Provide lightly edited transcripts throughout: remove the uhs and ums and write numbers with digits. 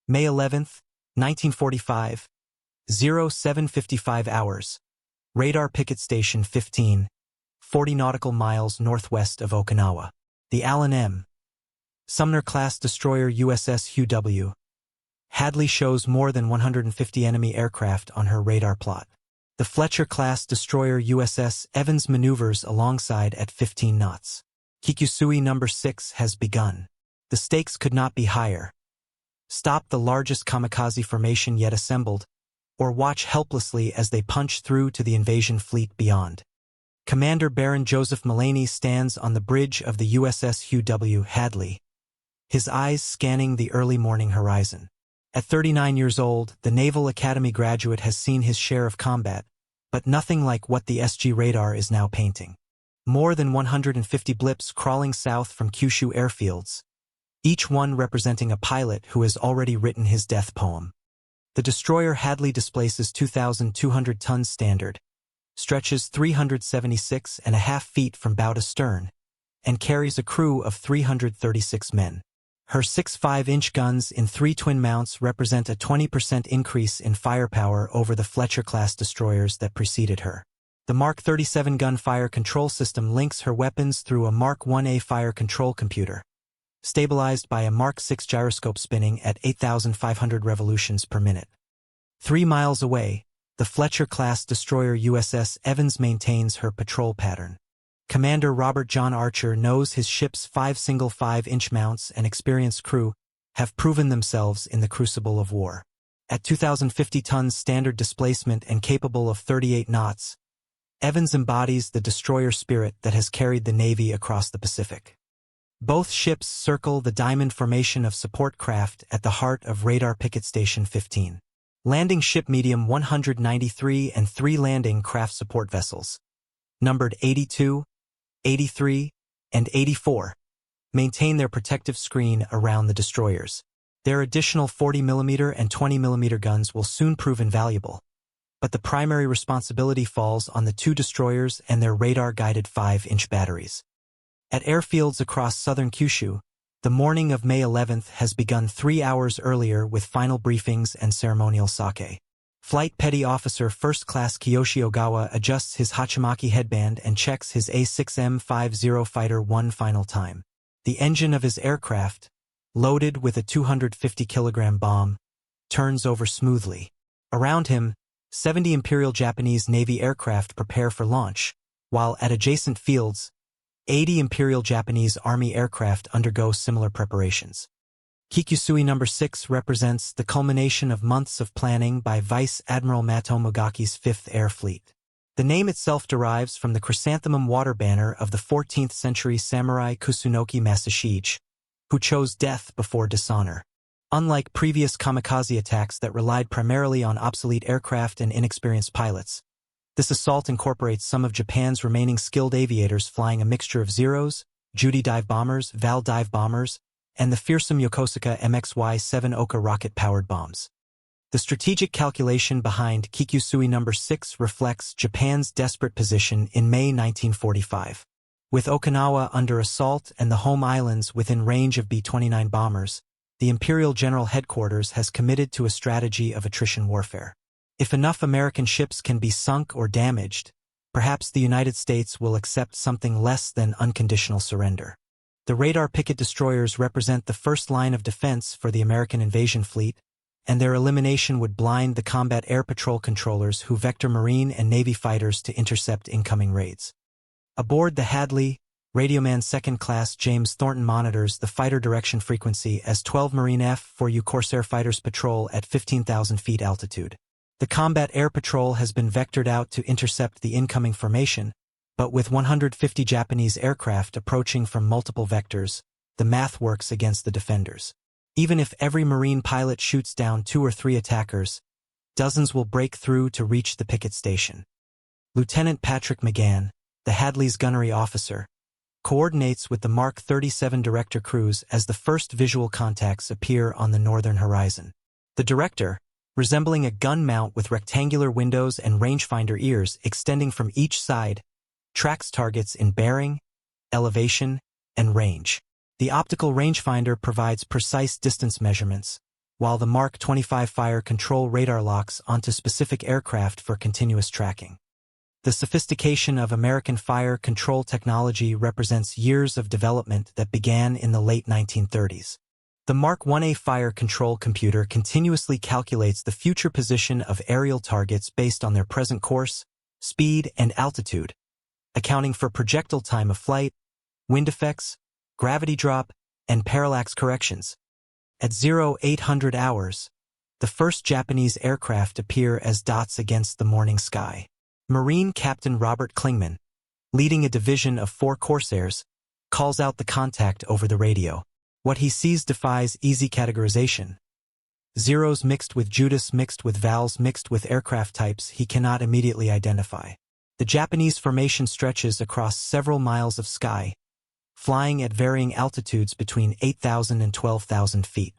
May 11th, 1945, 07:55 hours. Radar Picket Station 15, 40 nautical miles northwest of Okinawa. The Allen M. Sumner-class destroyer USS Hugh W. Hadley shows more than 150 enemy aircraft on her radar plot. The Fletcher-class destroyer USS Evans maneuvers alongside at 15 knots. Kikusui Number 6 has begun. The stakes could not be higher. Stop the largest kamikaze formation yet assembled, or watch helplessly as they punch through to the invasion fleet beyond. Commander Baron Joseph Mullaney stands on the bridge of the USS Hugh W. Hadley, his eyes scanning the early morning horizon. At 39 years old, the Naval Academy graduate has seen his share of combat, but nothing like what the SG radar is now painting. More than 150 blips crawling south from Kyushu airfields, each one representing a pilot who has already written his death poem. The destroyer Hadley displaces 2,200 tons standard, stretches 376.5 feet from bow to stern, and carries a crew of 336 men. Her 6.5-inch guns in 3 twin mounts represent a 20% increase in firepower over the Fletcher-class destroyers that preceded her. The Mark 37 gun-fire control system links her weapons through a Mark 1A fire control computer, stabilized by a Mark 6 gyroscope spinning at 8,500 revolutions per minute. 3 miles away, the Fletcher-class destroyer USS Evans maintains her patrol pattern. Commander Robert John Archer knows his ship's 5 single 5-inch mounts and experienced crew have proven themselves in the crucible of war. At 2,050 tons standard displacement and capable of 38 knots, Evans embodies the destroyer spirit that has carried the Navy across the Pacific. Both ships circle the diamond formation of support craft at the heart of Radar Picket Station 15. Landing ship medium 193 and 3 landing craft support vessels, numbered 82, 83, and 84, maintain their protective screen around the destroyers. Their additional 40mm and 20mm guns will soon prove invaluable, but the primary responsibility falls on the 2 destroyers and their radar-guided 5-inch batteries. At airfields across southern Kyushu, the morning of May 11th has begun 3 hours earlier with final briefings and ceremonial sake. Flight Petty Officer First Class Kiyoshi Ogawa adjusts his Hachimaki headband and checks his A6M50 Fighter one final time. The engine of his aircraft, loaded with a 250-kilogram bomb, turns over smoothly. Around him, 70 Imperial Japanese Navy aircraft prepare for launch, while at adjacent fields, 80 Imperial Japanese Army aircraft undergo similar preparations. Kikusui Number 6 represents the culmination of months of planning by Vice Admiral Mato Mogaki's 5th Air Fleet. The name itself derives from the chrysanthemum water banner of the 14th century samurai Kusunoki Masashige, who chose death before dishonor. Unlike previous kamikaze attacks that relied primarily on obsolete aircraft and inexperienced pilots, this assault incorporates some of Japan's remaining skilled aviators flying a mixture of Zeros, Judy dive bombers, Val dive bombers, and the fearsome Yokosuka MXY-7 Oka rocket-powered bombs. The strategic calculation behind Kikusui Number 6 reflects Japan's desperate position in May 1945. With Okinawa under assault and the home islands within range of B-29 bombers, the Imperial General Headquarters has committed to a strategy of attrition warfare. If enough American ships can be sunk or damaged, perhaps the United States will accept something less than unconditional surrender. The radar picket destroyers represent the first line of defense for the American invasion fleet, and their elimination would blind the combat air patrol controllers who vector Marine and Navy fighters to intercept incoming raids. Aboard the Hadley, Radioman 2nd Class James Thornton monitors the fighter direction frequency as 12 Marine F-4U Corsair fighters patrol at 15,000 feet altitude. The combat air patrol has been vectored out to intercept the incoming formation, but with 150 Japanese aircraft approaching from multiple vectors, the math works against the defenders. Even if every Marine pilot shoots down 2 or 3 attackers, dozens will break through to reach the picket station. Lieutenant Patrick McGann, the Hadley's gunnery officer, coordinates with the Mark 37 director crews as the first visual contacts appear on the northern horizon. The director, resembling a gun mount with rectangular windows and rangefinder ears extending from each side, tracks targets in bearing, elevation, and range. The optical rangefinder provides precise distance measurements, while the Mark 25 fire control radar locks onto specific aircraft for continuous tracking. The sophistication of American fire control technology represents years of development that began in the late 1930s. The Mark 1A fire control computer continuously calculates the future position of aerial targets based on their present course, speed, and altitude, accounting for projectile time of flight, wind effects, gravity drop, and parallax corrections. At 0800 hours, the first Japanese aircraft appear as dots against the morning sky. Marine Captain Robert Klingman, leading a division of 4 Corsairs, calls out the contact over the radio. What he sees defies easy categorization. Zeros mixed with Judas mixed with vowels mixed with aircraft types he cannot immediately identify. The Japanese formation stretches across several miles of sky, flying at varying altitudes between 8,000 and 12,000 feet.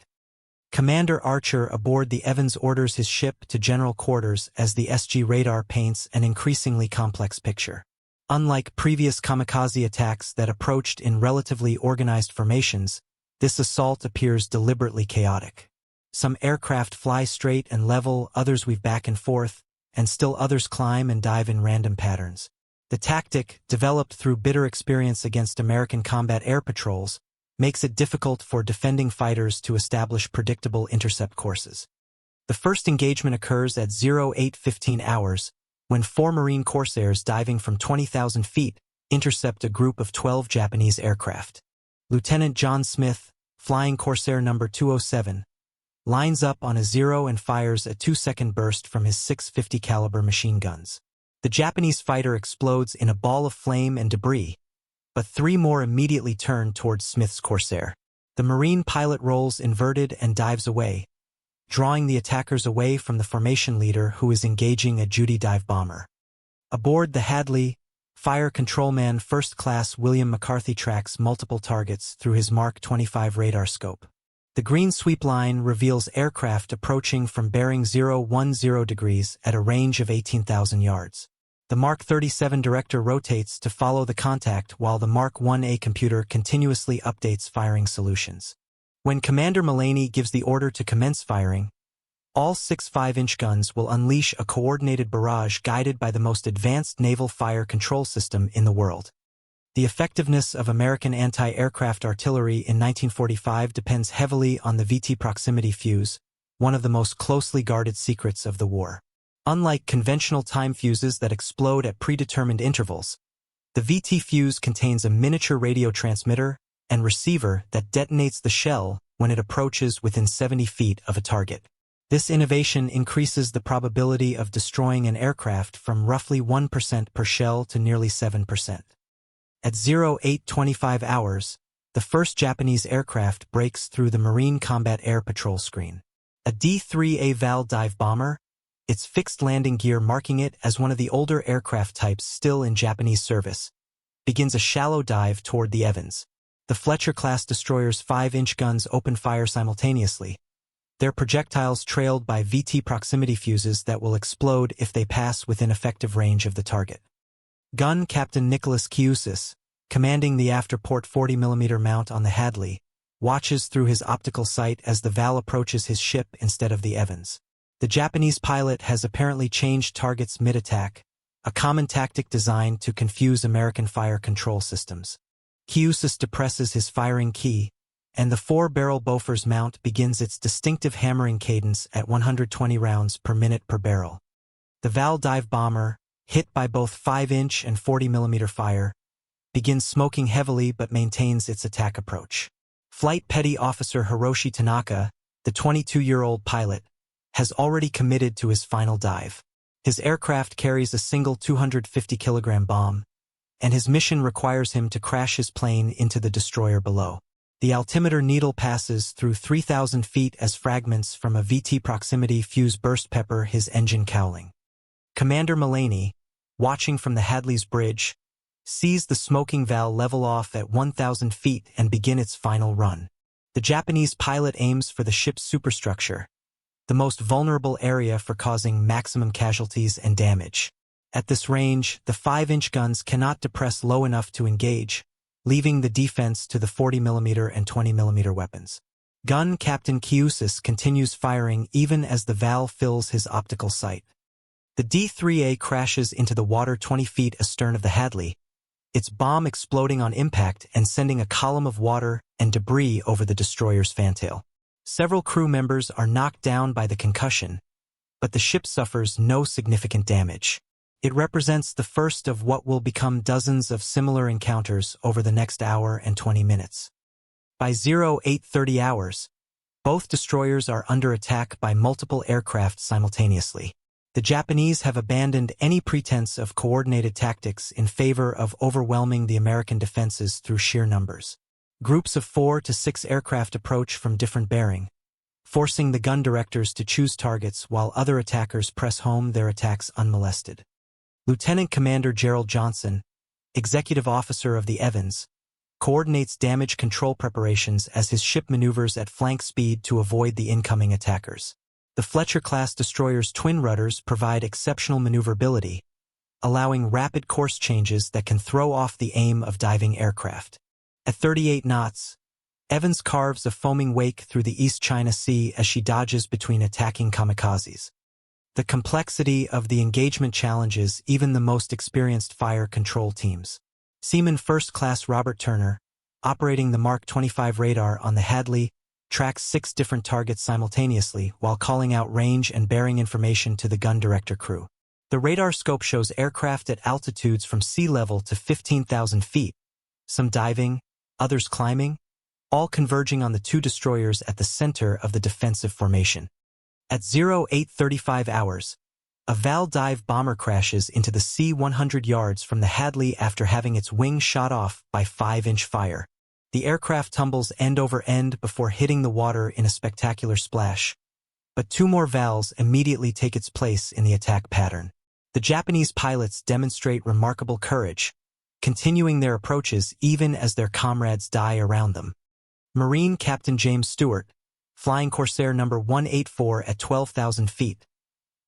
Commander Archer aboard the Evans orders his ship to general quarters as the SG radar paints an increasingly complex picture. Unlike previous kamikaze attacks that approached in relatively organized formations, this assault appears deliberately chaotic. Some aircraft fly straight and level, others weave back and forth, and still others climb and dive in random patterns. The tactic, developed through bitter experience against American combat air patrols, makes it difficult for defending fighters to establish predictable intercept courses. The first engagement occurs at 0815 hours, when 4 Marine Corsairs diving from 20,000 feet intercept a group of 12 Japanese aircraft. Lieutenant John Smith, flying Corsair number 207, lines up on a 0 and fires a 2-second burst from his 650 caliber machine guns. The Japanese fighter explodes in a ball of flame and debris, but 3 more immediately turn towards Smith's Corsair. The Marine pilot rolls inverted and dives away, drawing the attackers away from the formation leader who is engaging a Judy dive bomber. Aboard the Hadley, Fire Controlman First Class William McCarthy tracks multiple targets through his Mark 25 radar scope. The green sweep line reveals aircraft approaching from bearing 010 degrees at a range of 18,000 yards. The Mark 37 director rotates to follow the contact while the Mark 1A computer continuously updates firing solutions. When Commander Mullaney gives the order to commence firing, all 6 5-inch guns will unleash a coordinated barrage guided by the most advanced naval fire control system in the world. The effectiveness of American anti-aircraft artillery in 1945 depends heavily on the VT proximity fuse, one of the most closely guarded secrets of the war. Unlike conventional time fuses that explode at predetermined intervals, the VT fuse contains a miniature radio transmitter and receiver that detonates the shell when it approaches within 70 feet of a target. This innovation increases the probability of destroying an aircraft from roughly 1% per shell to nearly 7%. At 0825 hours, the first Japanese aircraft breaks through the Marine Combat Air Patrol screen. A D-3A Val dive bomber, its fixed landing gear marking it as one of the older aircraft types still in Japanese service, begins a shallow dive toward the Evans. The Fletcher-class destroyer's 5-inch guns open fire simultaneously, their projectiles trailed by VT proximity fuses that will explode if they pass within effective range of the target. Gun Captain Nicholas Kyushu, commanding the after-port 40mm mount on the Hadley, watches through his optical sight as the Val approaches his ship instead of the Evans. The Japanese pilot has apparently changed targets mid-attack, a common tactic designed to confuse American fire control systems. Kyushu depresses his firing key, and the 4-barrel Bofors mount begins its distinctive hammering cadence at 120 rounds per minute per barrel. The Val dive bomber, hit by both 5-inch and 40mm fire, begins smoking heavily but maintains its attack approach. Flight Petty Officer Hiroshi Tanaka, the 22-year-old pilot, has already committed to his final dive. His aircraft carries a single 250-kilogram bomb, and his mission requires him to crash his plane into the destroyer below. The altimeter needle passes through 3,000 feet as fragments from a VT proximity fuse burst pepper his engine cowling. Commander Mullaney, watching from the Hadley's bridge, sees the smoking Val level off at 1,000 feet and begin its final run. The Japanese pilot aims for the ship's superstructure, the most vulnerable area for causing maximum casualties and damage. At this range, the 5-inch guns cannot depress low enough to engage, leaving the defense to the 40mm and 20mm weapons. Gun Captain Kyushu continues firing even as the valve fills his optical sight. The D-3A crashes into the water 20 feet astern of the Hadley, its bomb exploding on impact and sending a column of water and debris over the destroyer's fantail. Several crew members are knocked down by the concussion, but the ship suffers no significant damage. It represents the first of what will become dozens of similar encounters over the next hour and 20 minutes. By 0830 hours, both destroyers are under attack by multiple aircraft simultaneously. The Japanese have abandoned any pretense of coordinated tactics in favor of overwhelming the American defenses through sheer numbers. Groups of 4 to 6 aircraft approach from different bearing, forcing the gun directors to choose targets while other attackers press home their attacks unmolested. Lieutenant Commander Gerald Johnson, executive officer of the Evans, coordinates damage control preparations as his ship maneuvers at flank speed to avoid the incoming attackers. The Fletcher-class destroyer's twin rudders provide exceptional maneuverability, allowing rapid course changes that can throw off the aim of diving aircraft. At 38 knots, Evans carves a foaming wake through the East China Sea as she dodges between attacking kamikazes. The complexity of the engagement challenges even the most experienced fire control teams. Seaman First Class Robert Turner, operating the Mark 25 radar on the Hadley, tracks 6 different targets simultaneously while calling out range and bearing information to the gun director crew. The radar scope shows aircraft at altitudes from sea level to 15,000 feet, some diving, others climbing, all converging on the 2 destroyers at the center of the defensive formation. At 0835 hours, a Val dive bomber crashes into the sea 100 yards from the Hadley after having its wing shot off by 5-inch fire. The aircraft tumbles end over end before hitting the water in a spectacular splash, but 2 more Vals immediately take its place in the attack pattern. The Japanese pilots demonstrate remarkable courage, continuing their approaches even as their comrades die around them. Marine Captain James Stewart, flying Corsair number 184 at 12,000 feet,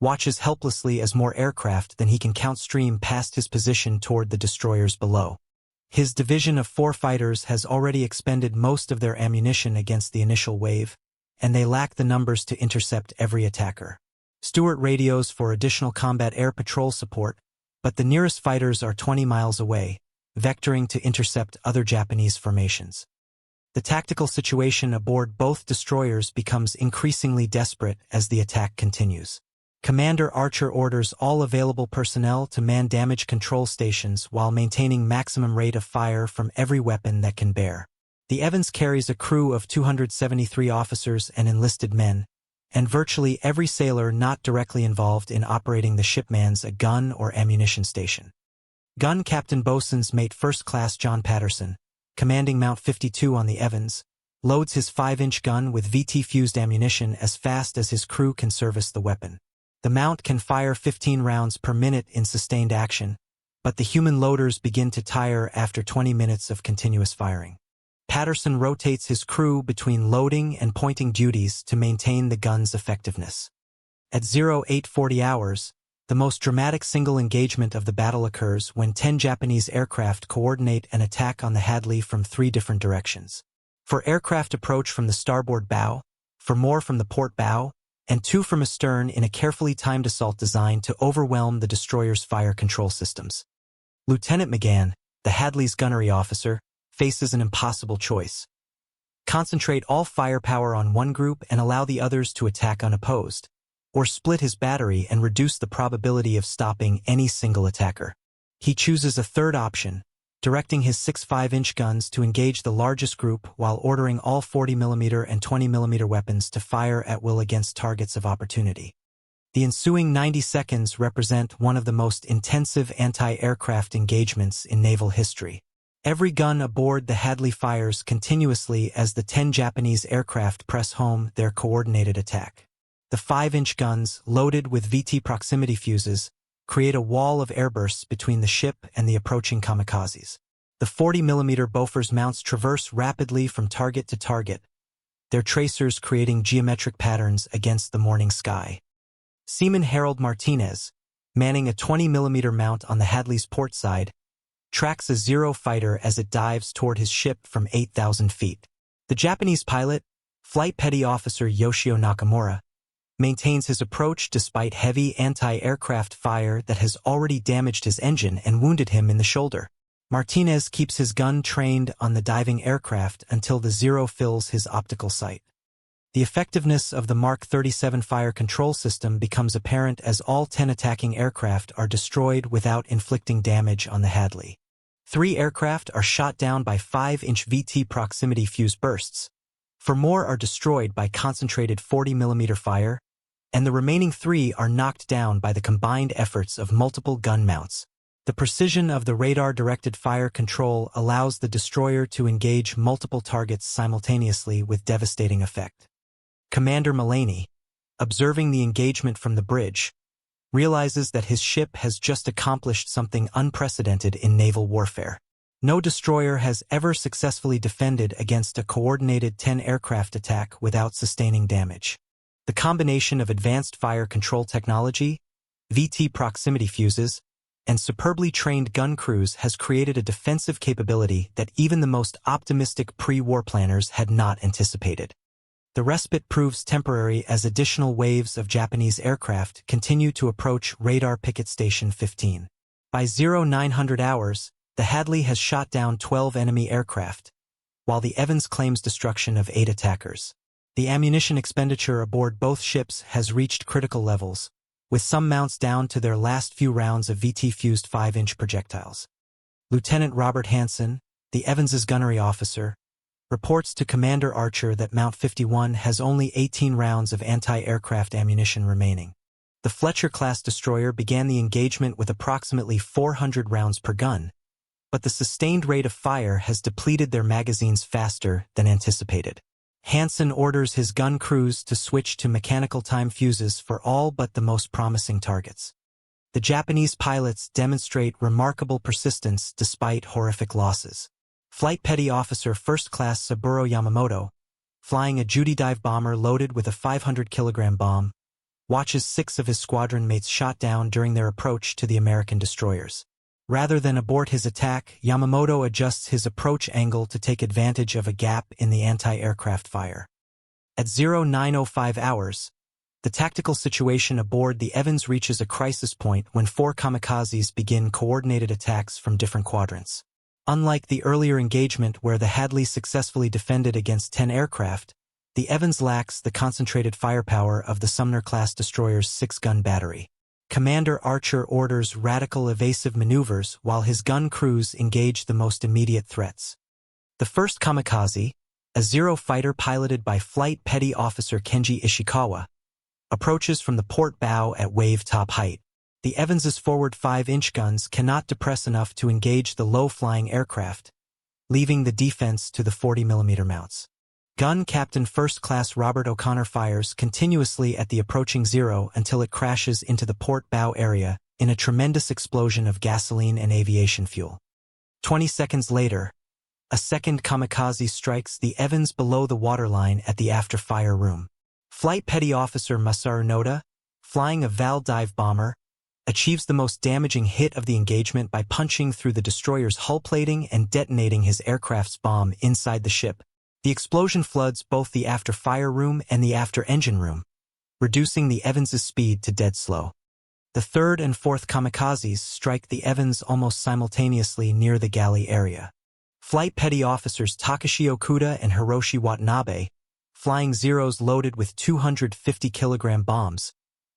watches helplessly as more aircraft than he can count stream past his position toward the destroyers below. His division of 4 fighters has already expended most of their ammunition against the initial wave, and they lack the numbers to intercept every attacker. Stewart radios for additional combat air patrol support, but the nearest fighters are 20 miles away, vectoring to intercept other Japanese formations. The tactical situation aboard both destroyers becomes increasingly desperate as the attack continues. Commander Archer orders all available personnel to man damage control stations while maintaining maximum rate of fire from every weapon that can bear. The Evans carries a crew of 273 officers and enlisted men, and virtually every sailor not directly involved in operating the ship mans a gun or ammunition station. Gun Captain Bosun's Mate First Class John Patterson, commanding Mount 52 on the Evans, loads his 5-inch gun with VT-fused ammunition as fast as his crew can service the weapon. The Mount can fire 15 rounds per minute in sustained action, but the human loaders begin to tire after 20 minutes of continuous firing. Patterson rotates his crew between loading and pointing duties to maintain the gun's effectiveness. At 0840 hours, the most dramatic single engagement of the battle occurs when 10 Japanese aircraft coordinate an attack on the Hadley from 3 different directions. 4 aircraft approach from the starboard bow, 4 more from the port bow, and 2 from astern in a carefully timed assault designed to overwhelm the destroyer's fire control systems. Lieutenant McGann, the Hadley's gunnery officer, faces an impossible choice. Concentrate all firepower on one group and allow the others to attack unopposed, or split his battery and reduce the probability of stopping any single attacker. He chooses a third option, directing his 6 5-inch guns to engage the largest group while ordering all 40mm and 20mm weapons to fire at will against targets of opportunity. The ensuing 90 seconds represent one of the most intensive anti-aircraft engagements in naval history. Every gun aboard the Hadley fires continuously as the 10 Japanese aircraft press home their coordinated attack. The 5-inch guns, loaded with VT proximity fuses, create a wall of airbursts between the ship and the approaching kamikazes. The 40mm Bofors mounts traverse rapidly from target to target, their tracers creating geometric patterns against the morning sky. Seaman Harold Martinez, manning a 20mm mount on the Hadley's port side, tracks a Zero fighter as it dives toward his ship from 8,000 feet. The Japanese pilot, Flight Petty Officer Yoshio Nakamura maintains his approach despite heavy anti-aircraft fire that has already damaged his engine and wounded him in the shoulder. Martinez keeps his gun trained on the diving aircraft until the Zero fills his optical sight. The effectiveness of the Mark 37 fire control system becomes apparent as all 10 attacking aircraft are destroyed without inflicting damage on the Hadley. 3 aircraft are shot down by 5-inch VT proximity fuse bursts. 4 more are destroyed by concentrated 40mm fire, and the remaining 3 are knocked down by the combined efforts of multiple gun mounts. The precision of the radar-directed fire control allows the destroyer to engage multiple targets simultaneously with devastating effect. Commander Mullaney, observing the engagement from the bridge, realizes that his ship has just accomplished something unprecedented in naval warfare. No destroyer has ever successfully defended against a coordinated 10-aircraft attack without sustaining damage. The combination of advanced fire control technology, VT proximity fuses, and superbly trained gun crews has created a defensive capability that even the most optimistic pre-war planners had not anticipated. The respite proves temporary as additional waves of Japanese aircraft continue to approach radar Picket Station 15. By 0900 hours, the Hadley has shot down 12 enemy aircraft, while the Evans claims destruction of 8 attackers. The ammunition expenditure aboard both ships has reached critical levels, with some mounts down to their last few rounds of VT-fused 5-inch projectiles. Lieutenant Robert Hansen, the Evans's gunnery officer, reports to Commander Archer that Mount 51 has only 18 rounds of anti-aircraft ammunition remaining. The Fletcher-class destroyer began the engagement with approximately 400 rounds per gun, but the sustained rate of fire has depleted their magazines faster than anticipated. Hansen orders his gun crews to switch to mechanical time fuses for all but the most promising targets. The Japanese pilots demonstrate remarkable persistence despite horrific losses. Flight Petty Officer First Class Saburo Yamamoto, flying a Judy dive bomber loaded with a 500-kilogram bomb, watches 6 of his squadron mates shot down during their approach to the American destroyers. Rather than abort his attack, Yamamoto adjusts his approach angle to take advantage of a gap in the anti-aircraft fire. At 0905 hours, the tactical situation aboard the Evans reaches a crisis point when 4 kamikazes begin coordinated attacks from different quadrants. Unlike the earlier engagement where the Hadley successfully defended against 10 aircraft, the Evans lacks the concentrated firepower of the Sumner-class destroyer's 6-gun battery. Commander Archer orders radical evasive maneuvers while his gun crews engage the most immediate threats. The first kamikaze, a Zero fighter piloted by Flight Petty Officer Kenji Ishikawa, approaches from the port bow at wave-top height. The Evans's forward 5-inch guns cannot depress enough to engage the low-flying aircraft, leaving the defense to the 40mm mounts. Gun Captain First Class Robert O'Connor fires continuously at the approaching Zero until it crashes into the port bow area in a tremendous explosion of gasoline and aviation fuel. 20 seconds later, a second kamikaze strikes the Evans below the waterline at the after-fire room. Flight Petty Officer Masaru Noda, flying a Val dive bomber, achieves the most damaging hit of the engagement by punching through the destroyer's hull plating and detonating his aircraft's bomb inside the ship. The explosion floods both the after-fire room and the after-engine room, reducing the Evans's speed to dead slow. The third and fourth kamikazes strike the Evans almost simultaneously near the galley area. Flight Petty Officers Takashi Okuda and Hiroshi Watanabe, flying Zeros loaded with 250-kilogram bombs,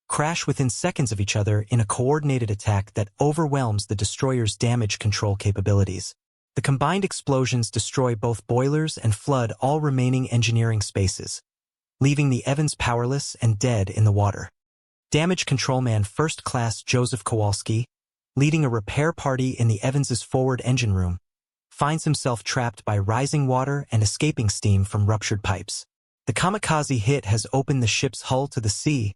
crash within seconds of each other in a coordinated attack that overwhelms the destroyer's damage control capabilities. The combined explosions destroy both boilers and flood all remaining engineering spaces, leaving the Evans powerless and dead in the water. Damage Control Man First Class Joseph Kowalski, leading a repair party in the Evans's forward engine room, finds himself trapped by rising water and escaping steam from ruptured pipes. The kamikaze hit has opened the ship's hull to the sea,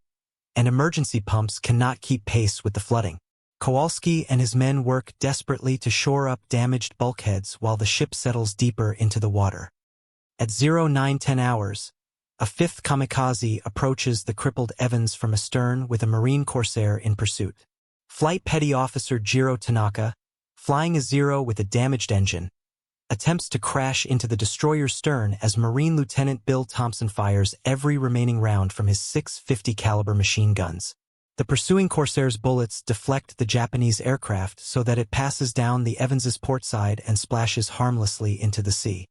and emergency pumps cannot keep pace with the flooding. Kowalski and his men work desperately to shore up damaged bulkheads while the ship settles deeper into the water. At 0910 hours, a 5th kamikaze approaches the crippled Evans from astern with a Marine Corsair in pursuit. Flight Petty Officer Jiro Tanaka, flying a Zero with a damaged engine, attempts to crash into the destroyer's stern as Marine Lieutenant Bill Thompson fires every remaining round from his 650 caliber machine guns. The pursuing Corsair's bullets deflect the Japanese aircraft so that it passes down the Evans's port side and splashes harmlessly into the sea.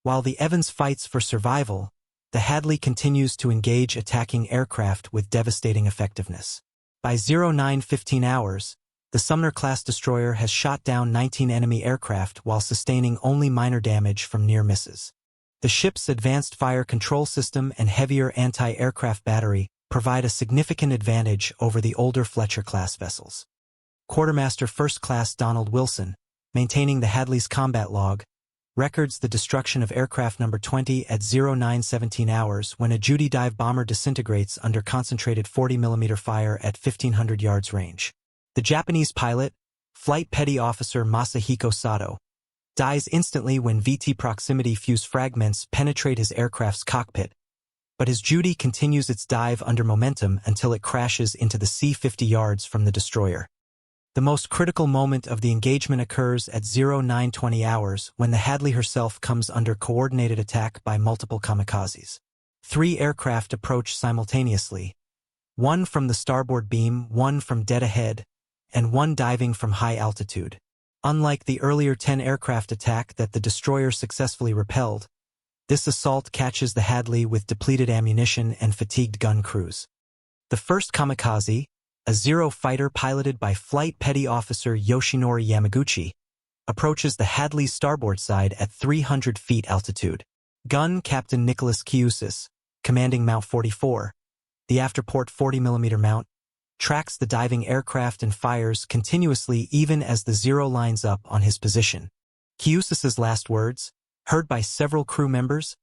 While the Evans fights for survival, the Hadley continues to engage attacking aircraft with devastating effectiveness. By 09:15 hours, the Sumner-class destroyer has shot down 19 enemy aircraft while sustaining only minor damage from near misses. The ship's advanced fire control system and heavier anti-aircraft battery provide a significant advantage over the older Fletcher-class vessels. Quartermaster First Class Donald Wilson, maintaining the Hadley's combat log, records the destruction of aircraft number 20 at 09:17 hours when a Judy dive bomber disintegrates under concentrated 40mm fire at 1,500 yards range. The Japanese pilot, Flight Petty Officer Masahiko Sato, dies instantly when VT proximity fuse fragments penetrate his aircraft's cockpit, but his Judy continues its dive under momentum until it crashes into the sea 50 yards from the destroyer. The most critical moment of the engagement occurs at 09:20 hours when the Hadley herself comes under coordinated attack by multiple kamikazes. 3 aircraft approach simultaneously, one from the starboard beam, one from dead ahead, and one diving from high altitude. Unlike the earlier 10 aircraft attack that the destroyer successfully repelled, this assault catches the Hadley with depleted ammunition and fatigued gun crews. The first kamikaze, a Zero fighter piloted by Flight Petty Officer Yoshinori Yamaguchi, approaches the Hadley's starboard side at 300 feet altitude. Gun Captain Nicholas Kyushu, commanding Mount 44, the afterport 40mm mount, tracks the diving aircraft and fires continuously even as the Zero lines up on his position. Kyushu's last words, heard by several crew members,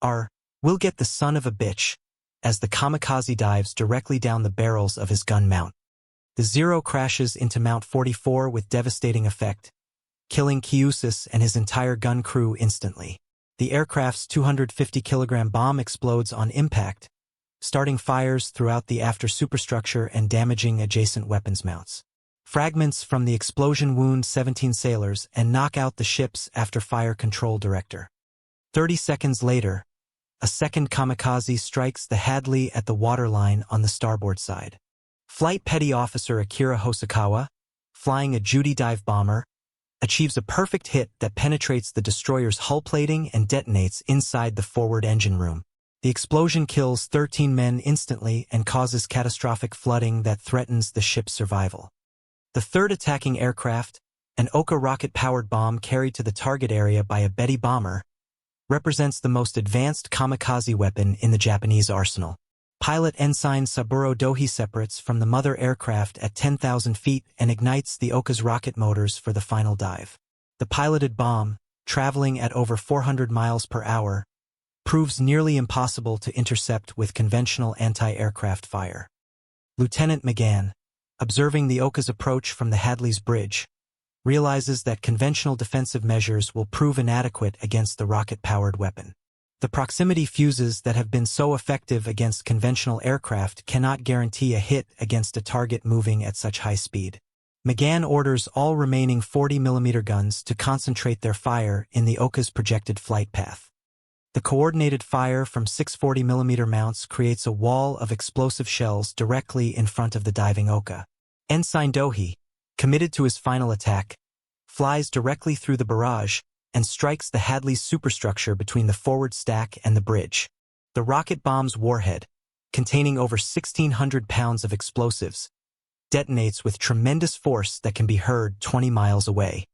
are, "We'll get the son of a bitch," as the kamikaze dives directly down the barrels of his gun mount. The Zero crashes into Mount 44 with devastating effect, killing Kyushu and his entire gun crew instantly. The aircraft's 250-kilogram bomb explodes on impact, starting fires throughout the after superstructure and damaging adjacent weapons mounts. Fragments from the explosion wound 17 sailors and knock out the ship's after-fire control director. 30 seconds later, a second kamikaze strikes the Hadley at the waterline on the starboard side. Flight Petty Officer Akira Hosokawa, flying a Judy dive bomber, achieves a perfect hit that penetrates the destroyer's hull plating and detonates inside the forward engine room. The explosion kills 13 men instantly and causes catastrophic flooding that threatens the ship's survival. The third attacking aircraft, an Oka rocket-powered bomb carried to the target area by a Betty bomber, represents the most advanced kamikaze weapon in the Japanese arsenal. Pilot Ensign Saburo Dohi separates from the mother aircraft at 10,000 feet and ignites the Oka's rocket motors for the final dive. The piloted bomb, traveling at over 400 miles per hour, proves nearly impossible to intercept with conventional anti-aircraft fire. Lieutenant McGann, observing the Oka's approach from the Hadley's bridge, realizes that conventional defensive measures will prove inadequate against the rocket-powered weapon. The proximity fuses that have been so effective against conventional aircraft cannot guarantee a hit against a target moving at such high speed. McGann orders all remaining 40mm guns to concentrate their fire in the Oka's projected flight path. The coordinated fire from 640mm mounts creates a wall of explosive shells directly in front of the diving Oka. Ensign Dohi, committed to his final attack, flies directly through the barrage and strikes the Hadley's superstructure between the forward stack and the bridge. The rocket bomb's warhead, containing over 1,600 pounds of explosives, detonates with tremendous force that can be heard 20 miles away.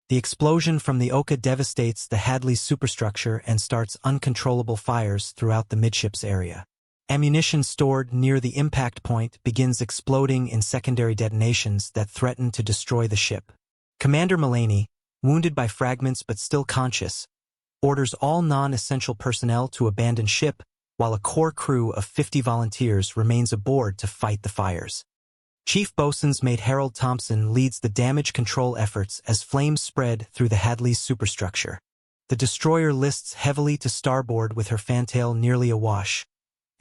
The explosion from the Oka devastates the Hadley's superstructure and starts uncontrollable fires throughout the midships area. Ammunition stored near the impact point begins exploding in secondary detonations that threaten to destroy the ship. Commander Mullaney, wounded by fragments but still conscious, orders all non-essential personnel to abandon ship while a core crew of 50 volunteers remains aboard to fight the fires. Chief Boatswain's Mate Harold Thompson leads the damage control efforts as flames spread through the Hadley's superstructure. The destroyer lists heavily to starboard with her fantail nearly awash,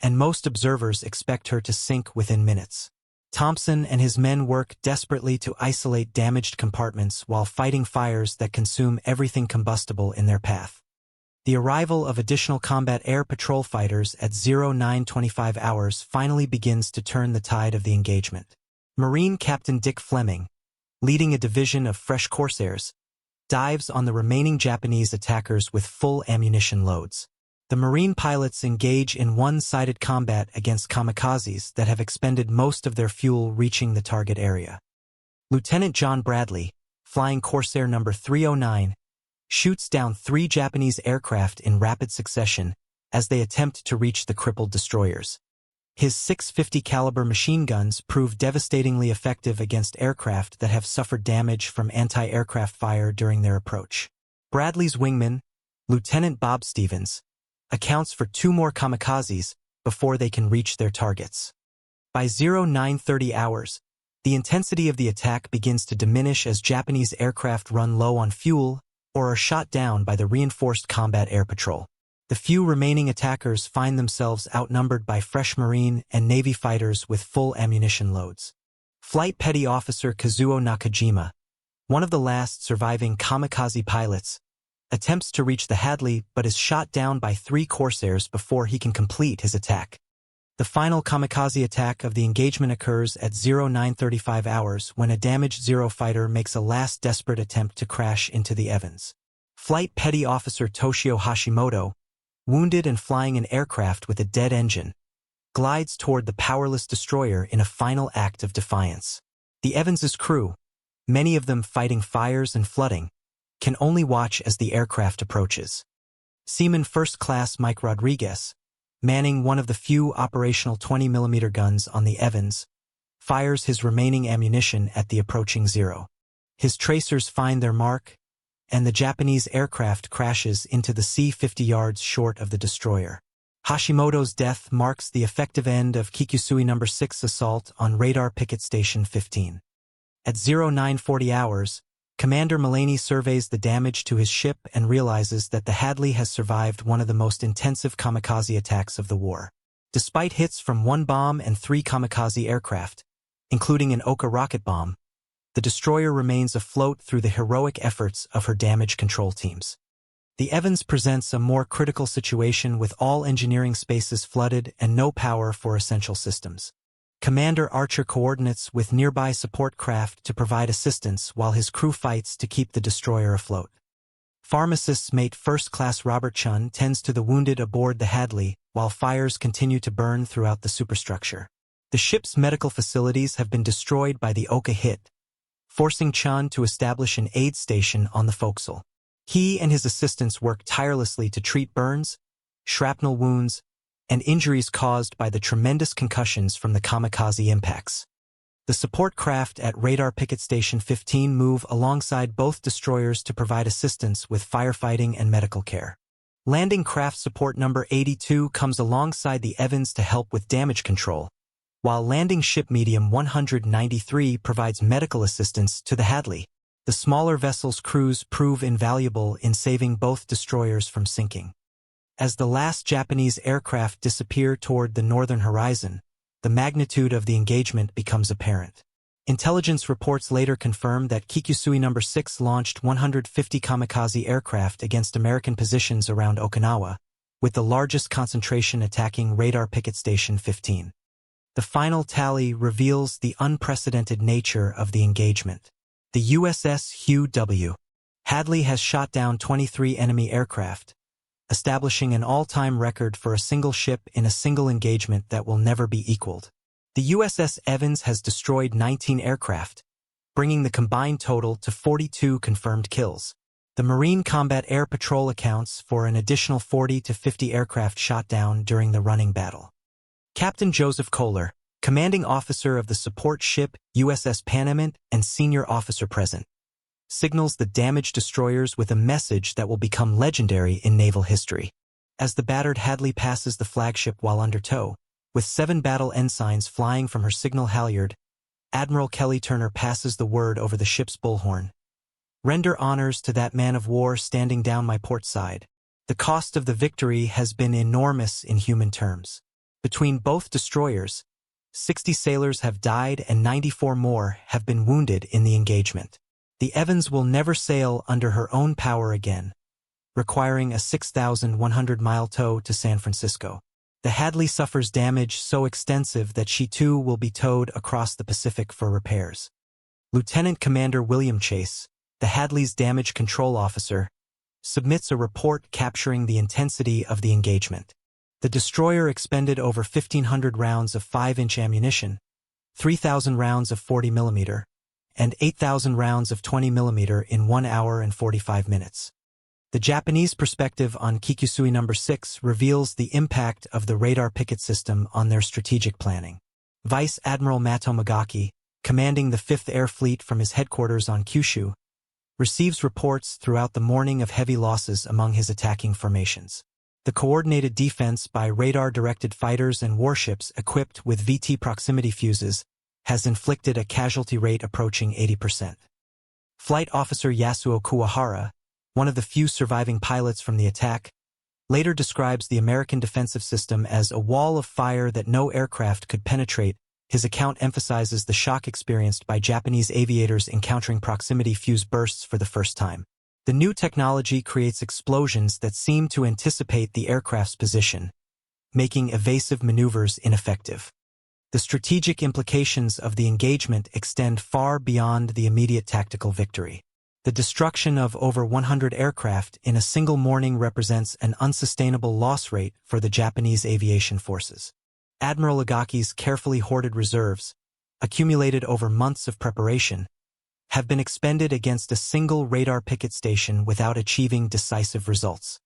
and most observers expect her to sink within minutes. Thompson and his men work desperately to isolate damaged compartments while fighting fires that consume everything combustible in their path. The arrival of additional combat air patrol fighters at 0925 hours finally begins to turn the tide of the engagement. Marine Captain Dick Fleming, leading a division of fresh Corsairs, dives on the remaining Japanese attackers with full ammunition loads. The Marine pilots engage in one-sided combat against kamikazes that have expended most of their fuel reaching the target area. Lieutenant John Bradley, flying Corsair number 309, shoots down 3 Japanese aircraft in rapid succession as they attempt to reach the crippled destroyers. His .650 caliber machine guns prove devastatingly effective against aircraft that have suffered damage from anti-aircraft fire during their approach. Bradley's wingman, Lieutenant Bob Stevens, accounts for 2 more kamikazes before they can reach their targets. By 0930 hours, the intensity of the attack begins to diminish as Japanese aircraft run low on fuel or are shot down by the reinforced combat air patrol. The few remaining attackers find themselves outnumbered by fresh Marine and Navy fighters with full ammunition loads. Flight Petty Officer Kazuo Nakajima, one of the last surviving kamikaze pilots, attempts to reach the Hadley but is shot down by 3 Corsairs before he can complete his attack. The final kamikaze attack of the engagement occurs at 0935 hours when a damaged Zero fighter makes a last desperate attempt to crash into the Evans. Flight Petty Officer Toshio Hashimoto, wounded and flying an aircraft with a dead engine, glides toward the powerless destroyer in a final act of defiance. The Evans's crew, many of them fighting fires and flooding, can only watch as the aircraft approaches. Seaman First Class Mike Rodriguez, manning one of the few operational 20mm guns on the Evans, fires his remaining ammunition at the approaching Zero. His tracers find their mark, and the Japanese aircraft crashes into the sea 50 yards short of the destroyer. Hashimoto's death marks the effective end of Kikusui Number 6 assault on radar Picket Station 15. At 0940 hours, Commander Mullaney surveys the damage to his ship and realizes that the Hadley has survived one of the most intensive kamikaze attacks of the war. Despite hits from 1 bomb and 3 kamikaze aircraft, including an Oka rocket bomb, the destroyer remains afloat through the heroic efforts of her damage control teams. The Evans presents a more critical situation with all engineering spaces flooded and no power for essential systems. Commander Archer coordinates with nearby support craft to provide assistance while his crew fights to keep the destroyer afloat. Pharmacist's mate First Class Robert Chun tends to the wounded aboard the Hadley while fires continue to burn throughout the superstructure. The ship's medical facilities have been destroyed by the Oka hit, forcing Chun to establish an aid station on the forecastle. He and his assistants work tirelessly to treat burns, shrapnel wounds, and injuries caused by the tremendous concussions from the kamikaze impacts. The support craft at Radar Picket Station 15 move alongside both destroyers to provide assistance with firefighting and medical care. Landing Craft Support Number 82 comes alongside the Evans to help with damage control, while Landing Ship Medium 193 provides medical assistance to the Hadley. The smaller vessel's crews prove invaluable in saving both destroyers from sinking. As the last Japanese aircraft disappear toward the northern horizon, the magnitude of the engagement becomes apparent. Intelligence reports later confirm that Kikusui Number 6 launched 150 kamikaze aircraft against American positions around Okinawa, with the largest concentration attacking Radar Picket Station 15. The final tally reveals the unprecedented nature of the engagement. The USS Hugh W. Hadley has shot down 23 enemy aircraft, establishing an all-time record for a single ship in a single engagement that will never be equaled. The USS Evans has destroyed 19 aircraft, bringing the combined total to 42 confirmed kills. The Marine Combat Air Patrol accounts for an additional 40 to 50 aircraft shot down during the running battle. Captain Joseph Kohler, commanding officer of the support ship USS Panamint and senior officer present, signals the damaged destroyers with a message that will become legendary in naval history. As the battered Hadley passes the flagship while under tow, with 7 battle ensigns flying from her signal halyard, Admiral Kelly Turner passes the word over the ship's bullhorn. "Render honors to that man of war standing down my port side. The cost of the victory has been enormous in human terms." Between both destroyers, 60 sailors have died and 94 more have been wounded in the engagement. The Evans will never sail under her own power again, requiring a 6,100-mile tow to San Francisco. The Hadley suffers damage so extensive that she too will be towed across the Pacific for repairs. Lieutenant Commander William Chase, the Hadley's damage control officer, submits a report capturing the intensity of the engagement. The destroyer expended over 1,500 rounds of 5-inch ammunition, 3,000 rounds of 40mm, and 8,000 rounds of 20mm in 1 hour and 45 minutes. The Japanese perspective on Kikusui Number 6 reveals the impact of the radar picket system on their strategic planning. Vice Admiral Mato Magaki, commanding the 5th Air Fleet from his headquarters on Kyushu, receives reports throughout the morning of heavy losses among his attacking formations. The coordinated defense by radar-directed fighters and warships equipped with VT proximity fuses has inflicted a casualty rate approaching 80%. Flight Officer Yasuo Kuwahara, one of the few surviving pilots from the attack, later describes the American defensive system as a wall of fire that no aircraft could penetrate. His account emphasizes the shock experienced by Japanese aviators encountering proximity fuse bursts for the first time. The new technology creates explosions that seem to anticipate the aircraft's position, making evasive maneuvers ineffective. The strategic implications of the engagement extend far beyond the immediate tactical victory. The destruction of over 100 aircraft in a single morning represents an unsustainable loss rate for the Japanese aviation forces. Admiral Agaki's carefully hoarded reserves, accumulated over months of preparation, have been expended against a single radar picket station without achieving decisive results.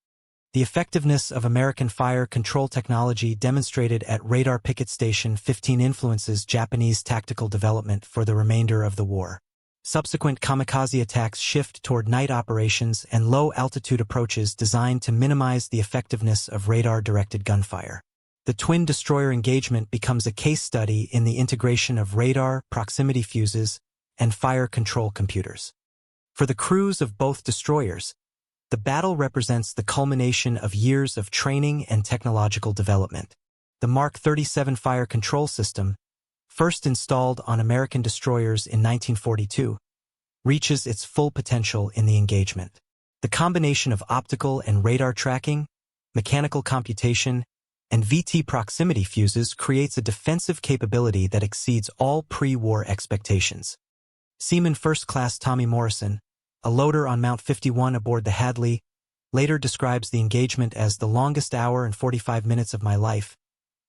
The effectiveness of American fire control technology demonstrated at Radar Picket Station 15 influences Japanese tactical development for the remainder of the war. Subsequent kamikaze attacks shift toward night operations and low-altitude approaches designed to minimize the effectiveness of radar-directed gunfire. The twin destroyer engagement becomes a case study in the integration of radar, proximity fuses, and fire control computers. For the crews of both destroyers, the battle represents the culmination of years of training and technological development. The Mark 37 fire control system, first installed on American destroyers in 1942, reaches its full potential in the engagement. The combination of optical and radar tracking, mechanical computation, and VT proximity fuses creates a defensive capability that exceeds all pre-war expectations. Seaman First Class Tommy Morrison, a loader on Mount 51 aboard the Hadley, later describes the engagement as the longest hour and 45 minutes of my life.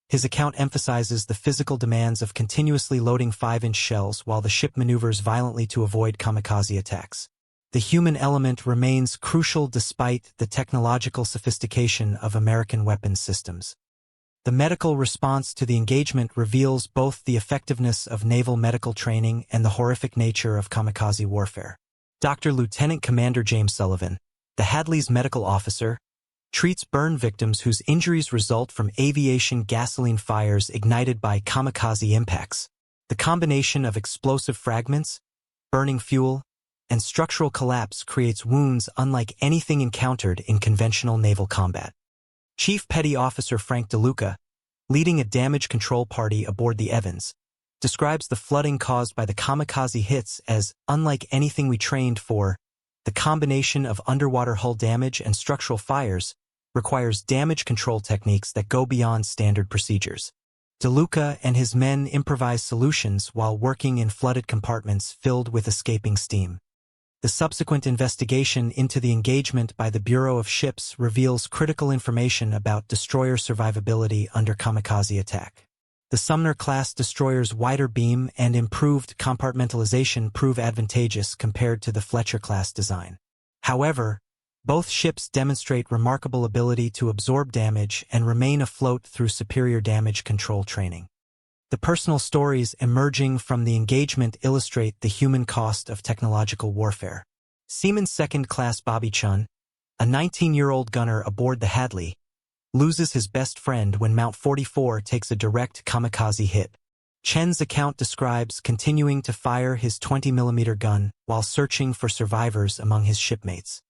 His account emphasizes the physical demands of continuously loading 5-inch shells while the ship maneuvers violently to avoid kamikaze attacks. The human element remains crucial despite the technological sophistication of American weapons systems. The medical response to the engagement reveals both the effectiveness of naval medical training and the horrific nature of kamikaze warfare. Dr. Lieutenant Commander James Sullivan, the Hadley's medical officer, treats burn victims whose injuries result from aviation gasoline fires ignited by kamikaze impacts. The combination of explosive fragments, burning fuel, and structural collapse creates wounds unlike anything encountered in conventional naval combat. Chief Petty Officer Frank DeLuca, leading a damage control party aboard the Evans, describes the flooding caused by the kamikaze hits as unlike anything we trained for. The combination of underwater hull damage and structural fires requires damage control techniques that go beyond standard procedures. DeLuca and his men improvise solutions while working in flooded compartments filled with escaping steam. The subsequent investigation into the engagement by the Bureau of Ships reveals critical information about destroyer survivability under kamikaze attack. The Sumner-class destroyer's wider beam and improved compartmentalization prove advantageous compared to the Fletcher-class design. However, both ships demonstrate remarkable ability to absorb damage and remain afloat through superior damage control training. The personal stories emerging from the engagement illustrate the human cost of technological warfare. Seaman Second Class Bobby Chun, a 19-year-old gunner aboard the Hadley, loses his best friend when Mount 44 takes a direct kamikaze hit. Chen's account describes continuing to fire his 20mm gun while searching for survivors among his shipmates.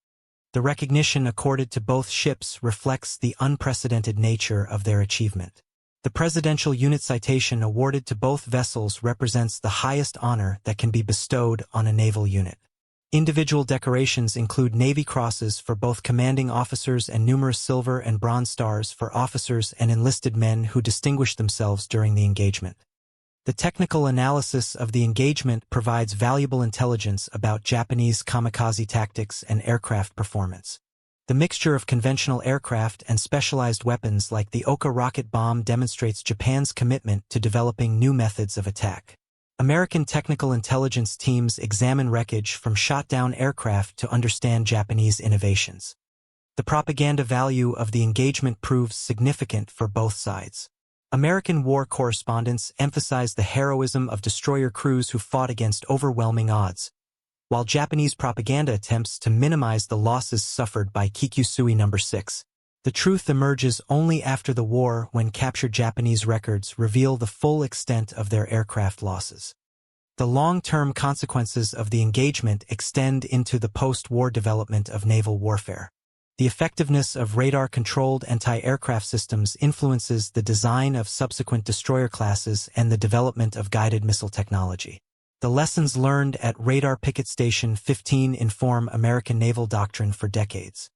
The recognition accorded to both ships reflects the unprecedented nature of their achievement. The Presidential Unit Citation awarded to both vessels represents the highest honor that can be bestowed on a naval unit. Individual decorations include Navy Crosses for both commanding officers and numerous silver and bronze stars for officers and enlisted men who distinguished themselves during the engagement. The technical analysis of the engagement provides valuable intelligence about Japanese kamikaze tactics and aircraft performance. The mixture of conventional aircraft and specialized weapons like the Oka rocket bomb demonstrates Japan's commitment to developing new methods of attack. American technical intelligence teams examine wreckage from shot-down aircraft to understand Japanese innovations. The propaganda value of the engagement proves significant for both sides. American war correspondents emphasize the heroism of destroyer crews who fought against overwhelming odds, while Japanese propaganda attempts to minimize the losses suffered by Kikusui Number Six. The truth emerges only after the war when captured Japanese records reveal the full extent of their aircraft losses. The long-term consequences of the engagement extend into the post-war development of naval warfare. The effectiveness of radar-controlled anti-aircraft systems influences the design of subsequent destroyer classes and the development of guided missile technology. The lessons learned at Radar Picket Station 15 inform American naval doctrine for decades.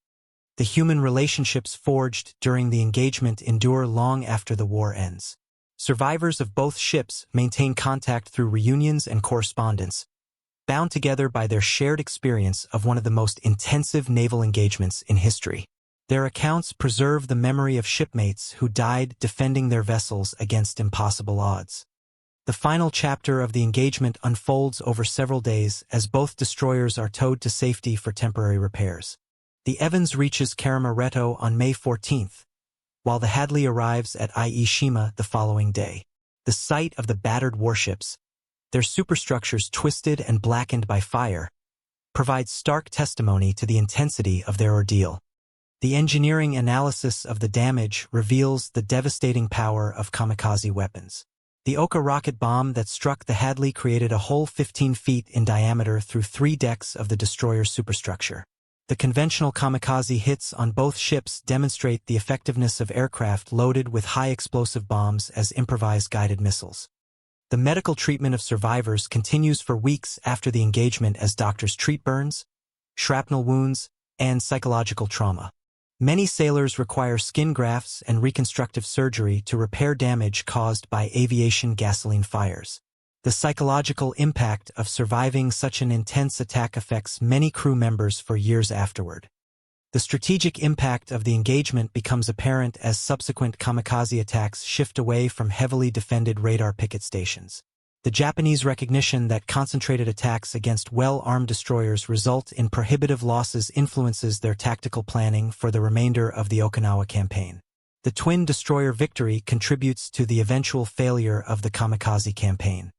The human relationships forged during the engagement endure long after the war ends. Survivors of both ships maintain contact through reunions and correspondence, bound together by their shared experience of one of the most intensive naval engagements in history. Their accounts preserve the memory of shipmates who died defending their vessels against impossible odds. The final chapter of the engagement unfolds over several days as both destroyers are towed to safety for temporary repairs. The Evans reaches Karimareto on May 14th, while the Hadley arrives at Ie Shima the following day. The sight of the battered warships, their superstructures twisted and blackened by fire, provides stark testimony to the intensity of their ordeal. The engineering analysis of the damage reveals the devastating power of kamikaze weapons. The Oka rocket bomb that struck the Hadley created a hole 15 feet in diameter through 3 decks of the destroyer's superstructure. The conventional kamikaze hits on both ships demonstrate the effectiveness of aircraft loaded with high-explosive bombs as improvised guided missiles. The medical treatment of survivors continues for weeks after the engagement as doctors treat burns, shrapnel wounds, and psychological trauma. Many sailors require skin grafts and reconstructive surgery to repair damage caused by aviation gasoline fires. The psychological impact of surviving such an intense attack affects many crew members for years afterward. The strategic impact of the engagement becomes apparent as subsequent kamikaze attacks shift away from heavily defended radar picket stations. The Japanese recognition that concentrated attacks against well-armed destroyers result in prohibitive losses influences their tactical planning for the remainder of the Okinawa campaign. The twin destroyer victory contributes to the eventual failure of the kamikaze campaign.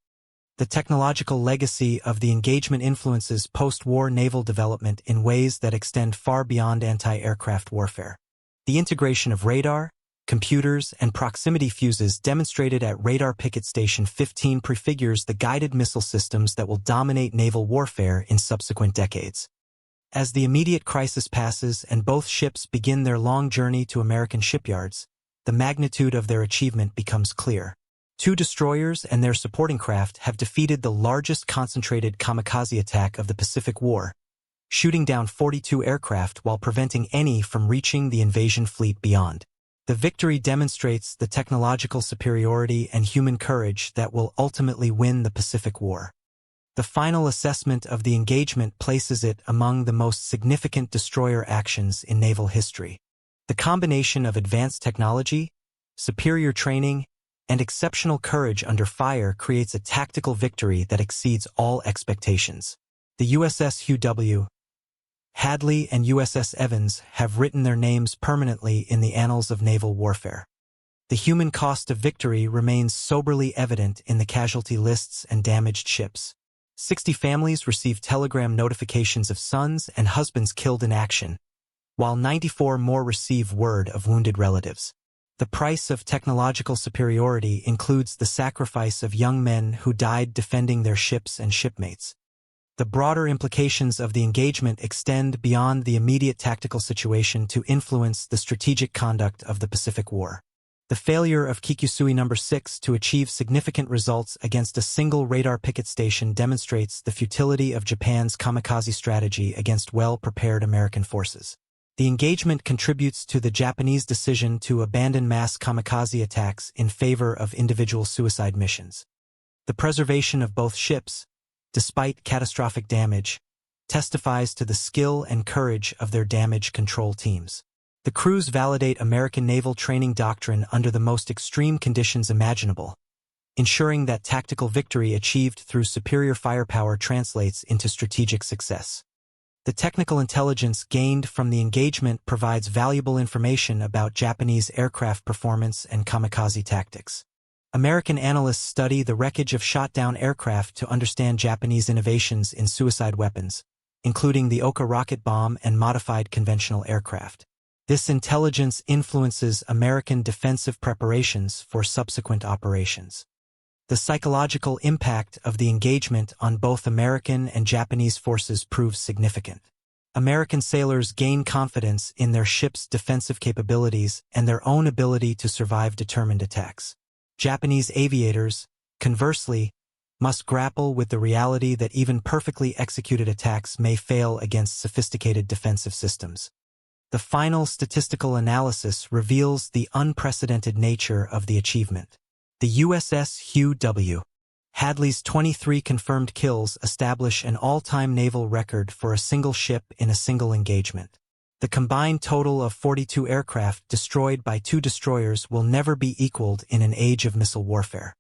The technological legacy of the engagement influences post-war naval development in ways that extend far beyond anti-aircraft warfare. The integration of radar, computers, and proximity fuses demonstrated at Radar Picket Station 15 prefigures the guided missile systems that will dominate naval warfare in subsequent decades. As the immediate crisis passes and both ships begin their long journey to American shipyards, the magnitude of their achievement becomes clear. 2 destroyers and their supporting craft have defeated the largest concentrated kamikaze attack of the Pacific War, shooting down 42 aircraft while preventing any from reaching the invasion fleet beyond. The victory demonstrates the technological superiority and human courage that will ultimately win the Pacific War. The final assessment of the engagement places it among the most significant destroyer actions in naval history. The combination of advanced technology, superior training, and exceptional courage under fire creates a tactical victory that exceeds all expectations. The USS Hugh W, Hadley, and USS Evans have written their names permanently in the annals of naval warfare. The human cost of victory remains soberly evident in the casualty lists and damaged ships. 60 families received telegram notifications of sons and husbands killed in action, while 94 more receive word of wounded relatives. The price of technological superiority includes the sacrifice of young men who died defending their ships and shipmates. The broader implications of the engagement extend beyond the immediate tactical situation to influence the strategic conduct of the Pacific War. The failure of Kikusui Number Six to achieve significant results against a single radar picket station demonstrates the futility of Japan's kamikaze strategy against well-prepared American forces. The engagement contributes to the Japanese decision to abandon mass kamikaze attacks in favor of individual suicide missions. The preservation of both ships, despite catastrophic damage, testifies to the skill and courage of their damage control teams. The crews validate American naval training doctrine under the most extreme conditions imaginable, ensuring that tactical victory achieved through superior firepower translates into strategic success. The technical intelligence gained from the engagement provides valuable information about Japanese aircraft performance and kamikaze tactics. American analysts study the wreckage of shot-down aircraft to understand Japanese innovations in suicide weapons, including the Oka rocket bomb and modified conventional aircraft. This intelligence influences American defensive preparations for subsequent operations. The psychological impact of the engagement on both American and Japanese forces proves significant. American sailors gain confidence in their ships' defensive capabilities and their own ability to survive determined attacks. Japanese aviators, conversely, must grapple with the reality that even perfectly executed attacks may fail against sophisticated defensive systems. The final statistical analysis reveals the unprecedented nature of the achievement. The USS Hugh W. Hadley's 23 confirmed kills establish an all-time naval record for a single ship in a single engagement. The combined total of 42 aircraft destroyed by 2 destroyers will never be equaled in an age of missile warfare.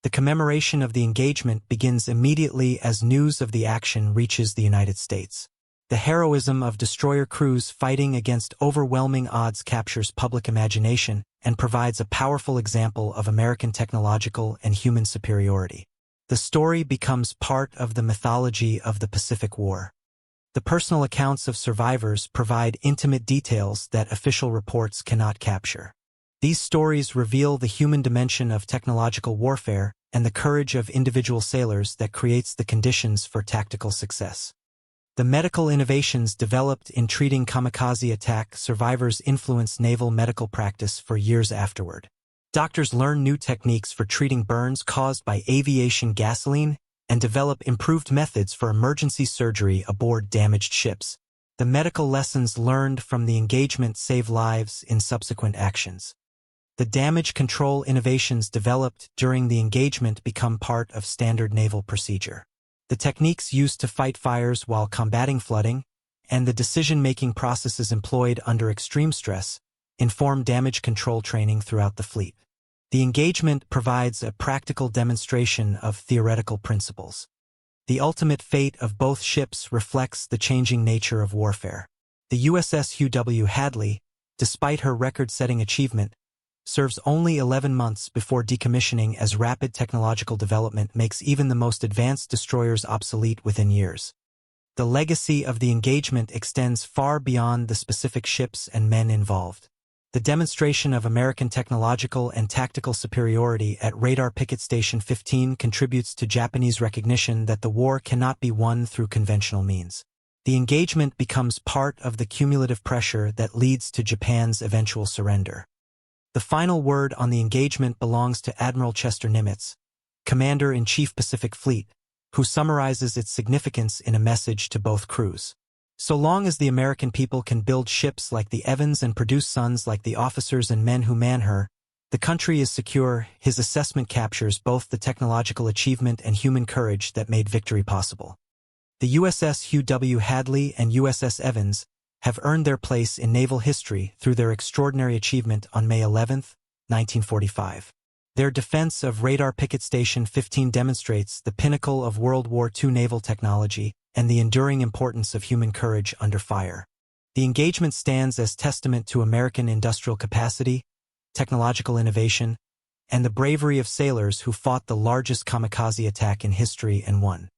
The commemoration of the engagement begins immediately as news of the action reaches the United States. The heroism of destroyer crews fighting against overwhelming odds captures public imagination and provides a powerful example of American technological and human superiority. The story becomes part of the mythology of the Pacific War. The personal accounts of survivors provide intimate details that official reports cannot capture. These stories reveal the human dimension of technological warfare and the courage of individual sailors that creates the conditions for tactical success. The medical innovations developed in treating kamikaze attack survivors influence naval medical practice for years afterward. Doctors learn new techniques for treating burns caused by aviation gasoline and develop improved methods for emergency surgery aboard damaged ships. The medical lessons learned from the engagement save lives in subsequent actions. The damage control innovations developed during the engagement become part of standard naval procedure. The techniques used to fight fires while combating flooding, and the decision-making processes employed under extreme stress, inform damage control training throughout the fleet. The engagement provides a practical demonstration of theoretical principles. The ultimate fate of both ships reflects the changing nature of warfare. The USS Hugh W. Hadley, despite her record-setting achievement, serves only 11 months before decommissioning as rapid technological development makes even the most advanced destroyers obsolete within years. The legacy of the engagement extends far beyond the specific ships and men involved. The demonstration of American technological and tactical superiority at Radar Picket Station 15 contributes to Japanese recognition that the war cannot be won through conventional means. The engagement becomes part of the cumulative pressure that leads to Japan's eventual surrender. The final word on the engagement belongs to Admiral Chester Nimitz, Commander-in-Chief Pacific Fleet, who summarizes its significance in a message to both crews. So long as the American people can build ships like the Evans and produce sons like the officers and men who man her, the country is secure. His assessment captures both the technological achievement and human courage that made victory possible. The USS Hugh W. Hadley and USS Evans have earned their place in naval history through their extraordinary achievement on May 11, 1945. Their defense of Radar Picket Station 15 demonstrates the pinnacle of World War II naval technology and the enduring importance of human courage under fire. The engagement stands as testament to American industrial capacity, technological innovation, and the bravery of sailors who fought the largest kamikaze attack in history and won.